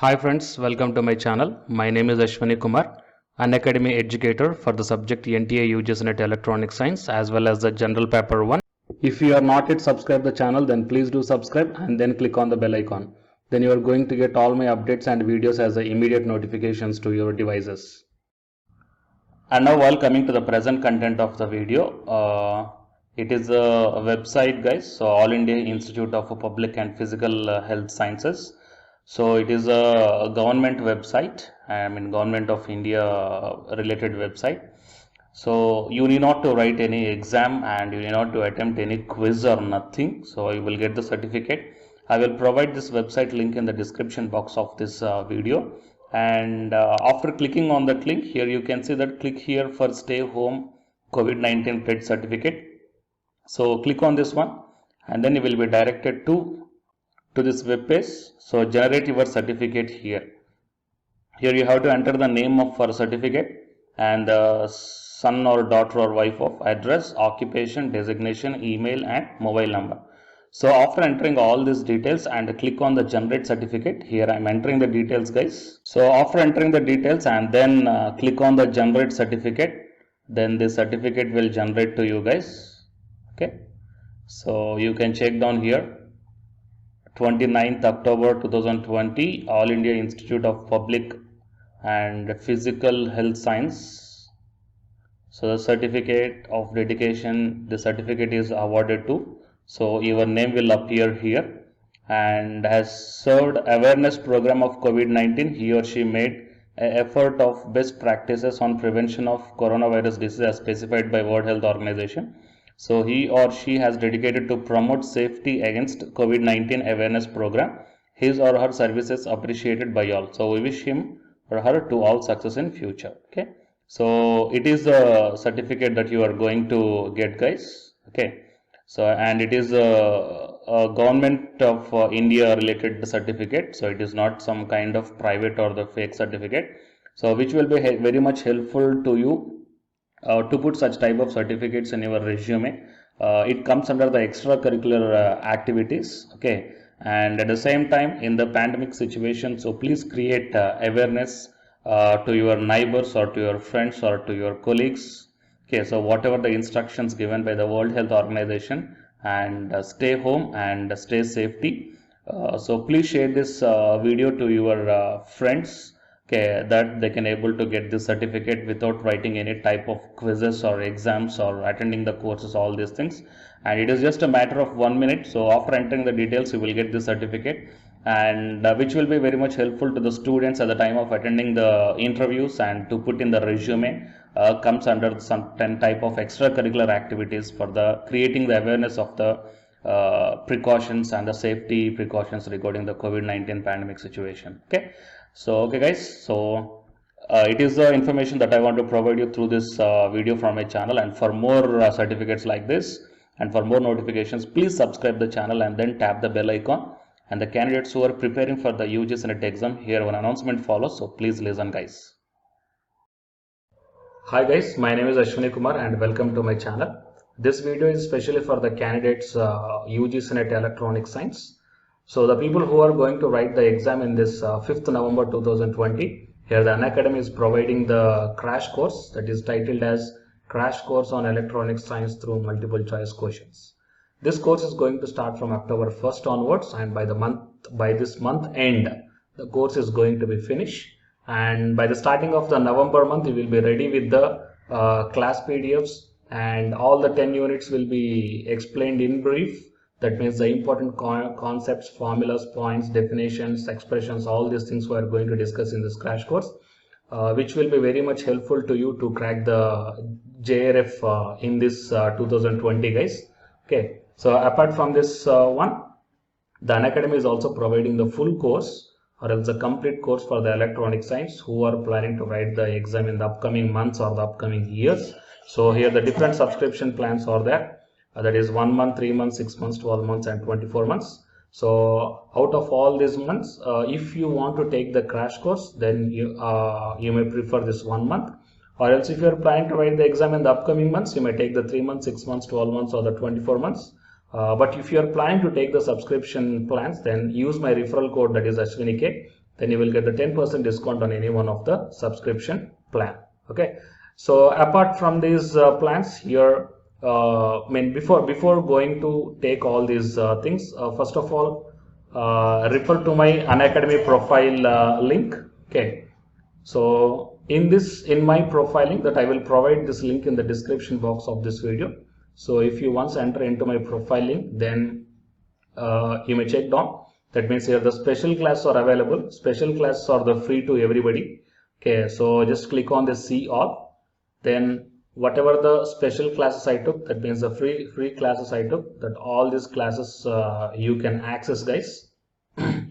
Hi friends, welcome to my channel. My name is Ashwani Kumar, an academy educator for the subject NTA UGS NET Electronic Science as well as the General Paper 1. If you are not yet subscribed the channel, then please do subscribe and then click on the bell icon. Then you are going to get all my updates and videos as the immediate notifications to your devices. And now while coming to the present content of the video, it is a website guys, so All India Institute of Public and Physical Health Sciences. So it is a government website, government of India related website. So you need not to write any exam and you need not to attempt any quiz or nothing. So you will get the certificate. I will provide this website link in the description box of this video. And after clicking on that link, here you can see that click here for stay home COVID-19 credit certificate. So click on this one and then you will be directed to this web page. So generate your certificate here. Here you have to enter the name of our certificate and the son or daughter or wife of address, occupation, designation, email and mobile number. So after entering all these details and click on the generate certificate, here I am entering the details guys. So after entering the details and then click on the generate certificate, then the certificate will generate to you guys. Okay, so you can check down here 29th October 2020, All India Institute of Public and Physical Health Science. So the certificate of dedication, the certificate is awarded to. So your name will appear here and has served awareness program of COVID-19. He or she made an effort of best practices on prevention of coronavirus disease as specified by World Health Organization. So he or she has dedicated to promote safety against COVID-19 awareness program. His or her services appreciated by all. So we wish him or her to all success in future. Okay. So it is the certificate that you are going to get guys. Okay. So and it is a government of India related certificate. So it is not some kind of private or the fake certificate. So which will be very much helpful to you to put such type of certificates in your resume. It comes under the extracurricular activities. Okay, and at the same time in the pandemic situation, so please create awareness to your neighbors or to your friends or to your colleagues. Okay, so whatever the instructions given by the World Health Organization, and stay home and stay safety. So please share this video to your friends. Okay, that they can able to get this certificate without writing any type of quizzes or exams or attending the courses, all these things. And it is just a matter of 1 minute. So after entering the details, you will get this certificate, and which will be very much helpful to the students at the time of attending the interviews and to put in the resume. Comes under some type of extracurricular activities for the creating the awareness of the precautions and the safety precautions regarding the COVID-19 pandemic situation. Okay, so okay guys, so it is the information that I want to provide you through this video from my channel. And for more certificates like this and for more notifications, please subscribe the channel and then tap the bell icon. And the candidates who are preparing for the UGS NET exam, here one announcement follows, so please listen guys. Hi guys, my name is Ashwani Kumar and welcome to my channel. This video is especially for the candidates UGS NET Electronic Science. So the people who are going to write the exam in this 5th November 2020, here the Unacademy is providing the crash course that is titled as Crash Course on Electronic Science through Multiple Choice Questions. This course is going to start from October 1st onwards, and by this month end, the course is going to be finished. And by the starting of the November month, you will be ready with the class PDFs, and all the 10 units will be explained in brief. That means the important concepts, formulas, points, definitions, expressions, all these things we are going to discuss in this crash course, which will be very much helpful to you to crack the JRF in this 2020 guys. Okay, so apart from this one, the Unacademy is also providing the full course or else a complete course for the electronic science who are planning to write the exam in the upcoming months or the upcoming years. So here the different subscription plans are there. That is 1 month, 3 months, 6 months, 12 months and 24 months. So out of all these months, if you want to take the crash course, then you may prefer this 1 month, or else if you are planning to write the exam in the upcoming months, you may take the 3 months, 6 months, 12 months or the 24 months. But if you are planning to take the subscription plans, then use my referral code, that is Ashwini K. then you will get the 10% discount on any one of the subscription plan. Okay, so apart from these plans here, before going to take all these things, first of all, refer to my Unacademy profile link. Okay, so in my profiling, that I will provide this link in the description box of this video. So if you once enter into my profiling, then you may check down. That means here the special classes are available. Special classes are the free to everybody. Okay, so just click on the see all. Then whatever the special classes I took, that means the free classes I took, that all these classes you can access, guys.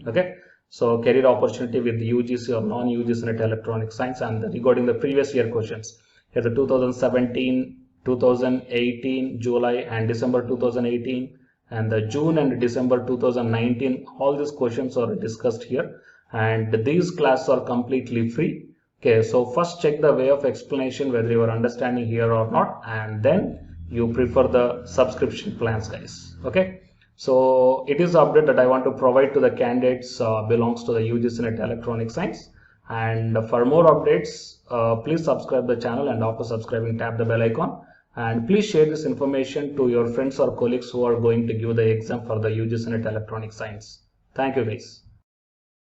Okay, so career opportunity with UGC or non-UGC net electronic science, and regarding the previous year questions, here the 2017, 2018 July and December 2018, and the June and December 2019, all these questions are discussed here, and these classes are completely free. Okay, so first check the way of explanation whether you are understanding here or not, and then you prefer the subscription plans, guys. Okay, so it is the update that I want to provide to the candidates belongs to the UGC net electronic science. And for more updates, please subscribe the channel, and after subscribing, tap the bell icon. And please share this information to your friends or colleagues who are going to give the exam for the UGC net electronic science. Thank you, guys.